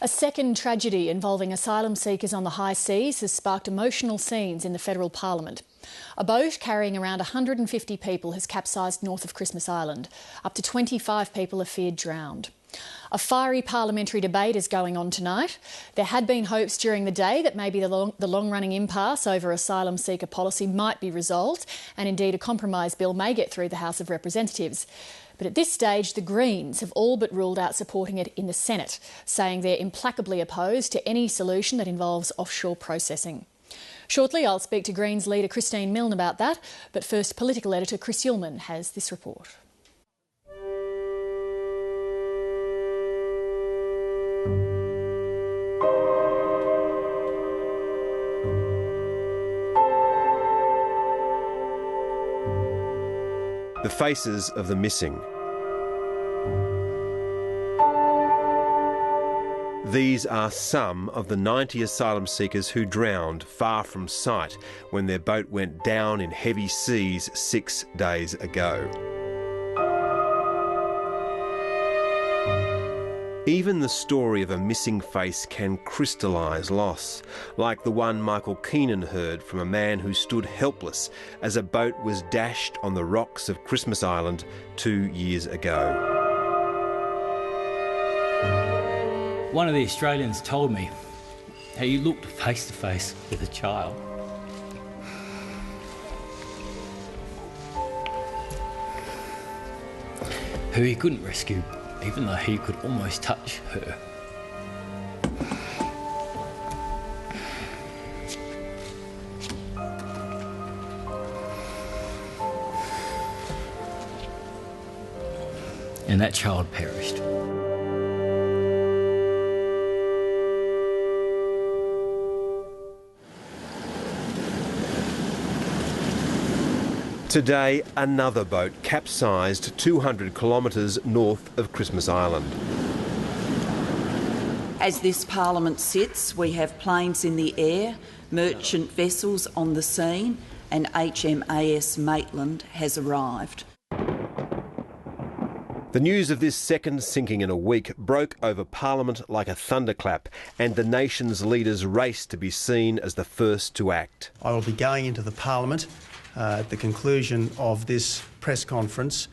A second tragedy involving asylum seekers on the high seas has sparked emotional scenes in the federal parliament. A boat carrying around 150 people has capsized north of Christmas Island. Up to 25 people are feared drowned. A fiery parliamentary debate is going on tonight. There had been hopes during the day that maybe the long-running impasse over asylum seeker policy might be resolved, and indeed a compromise bill may get through the House of Representatives. But at this stage, the Greens have all but ruled out supporting it in the Senate, saying they're implacably opposed to any solution that involves offshore processing. Shortly, I'll speak to Greens leader Christine Milne about that, but first, political editor Chris Ullman has this report. The faces of the missing. These are some of the 90 asylum seekers who drowned far from sight when their boat went down in heavy seas 6 days ago. Even the story of a missing face can crystallise loss, like the one Michael KEENAN heard from a man who stood helpless as a boat was dashed on the rocks of Christmas Island 2 years ago. One of the Australians told me how you looked face to face with a child. Who he couldn't rescue, even though he could almost touch her. And that child perished. Today, another boat capsized 200 kilometres north of Christmas Island. As this parliament sits, we have planes in the air, merchant vessels on the scene, and HMAS Maitland has arrived. The news of this second sinking in a week broke over Parliament like a thunderclap, and the nation's leaders raced to be seen as the first to act. I will be going into the Parliament at the conclusion of this press conference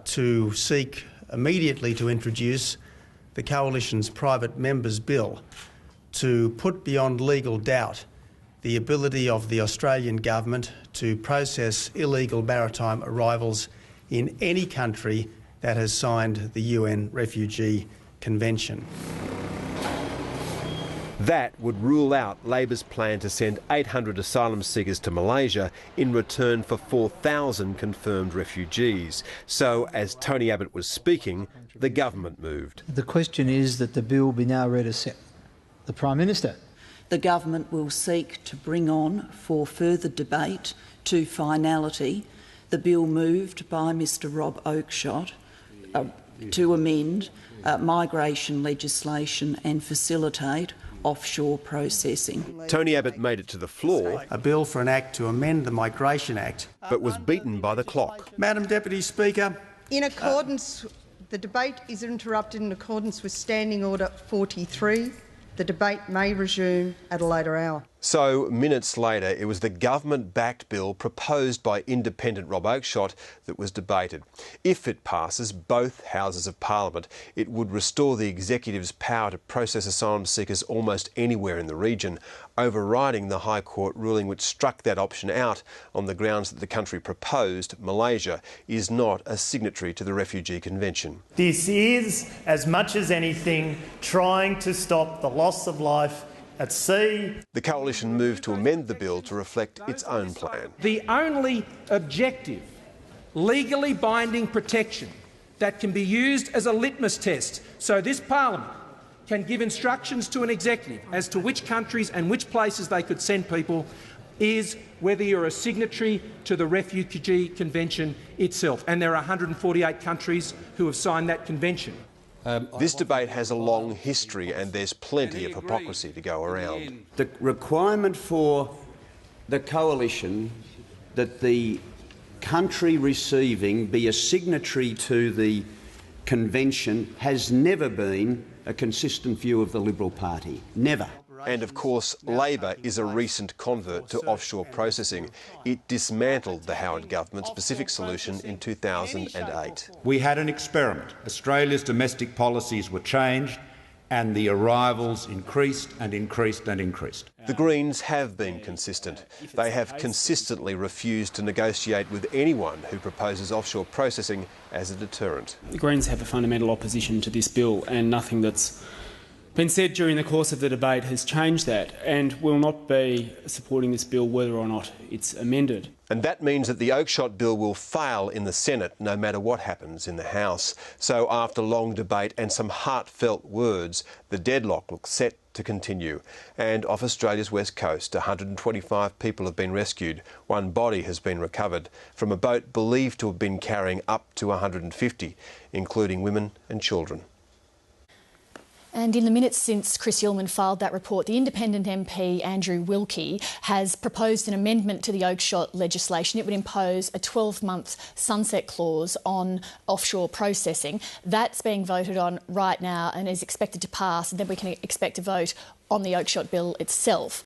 to seek immediately to introduce the Coalition's Private Members Bill to put beyond legal doubt the ability of the Australian Government to process illegal maritime arrivals in any country that has signed the UN Refugee Convention. That would rule out Labor's plan to send 800 asylum seekers to Malaysia in return for 4,000 confirmed refugees. So, as Tony Abbott was speaking, the government moved. The question is that the bill be now read as the Prime Minister. The government will seek to bring on, for further debate to finality, the bill moved by Mr Rob Oakeshott to amend migration legislation and facilitate offshore processing. Tony Abbott made it to the floor. A bill for an act to amend the Migration Act. But was beaten by the clock. Madam Deputy Speaker. In accordance, the debate is interrupted in accordance with Standing Order 43. The debate may resume at a later hour. So, minutes later, it was the government-backed bill proposed by independent Rob Oakeshott that was debated. If it passes both Houses of Parliament, it would restore the executive's power to process asylum seekers almost anywhere in the region, overriding the High Court ruling which struck that option out on the grounds that the country proposed, Malaysia, is not a signatory to the Refugee Convention. This is, as much as anything, trying to stop the loss of life at sea. The Coalition moved to amend the bill to reflect its own plan. The only objective, legally binding protection that can be used as a litmus test so this Parliament can give instructions to an executive as to which countries and which places they could send people is whether you're a signatory to the Refugee Convention itself. And there are 148 countries who have signed that convention. This debate has a long history and there's plenty of hypocrisy to go around. The requirement for the Coalition that the country receiving be a signatory to the Convention has never been a consistent view of the Liberal Party. Never. And of course, Labor is a recent convert to offshore processing. It dismantled the Howard government's Pacific solution in 2008. We had an experiment. Australia's domestic policies were changed and the arrivals increased and increased and increased. The Greens have been consistent. They have consistently refused to negotiate with anyone who proposes offshore processing as a deterrent. The Greens have a fundamental opposition to this bill, and nothing that's been said during the course of the debate has changed that, and will not be supporting this bill whether or not it's amended. And that means that the OAKSHOTT bill will fail in the Senate no matter what happens in the House. So after long debate and some heartfelt words, the deadlock looks set to continue. And off Australia's west coast, 125 people have been rescued. One body has been recovered from a boat believed to have been carrying up to 150, including women and children. And in the minutes since Chris Ullman filed that report, the independent MP Andrew Wilkie has proposed an amendment to the OAKSHOTT legislation. It would impose a 12-month sunset clause on offshore processing. That's being voted on right now and is expected to pass, and then we can expect a vote on the OAKSHOTT bill itself.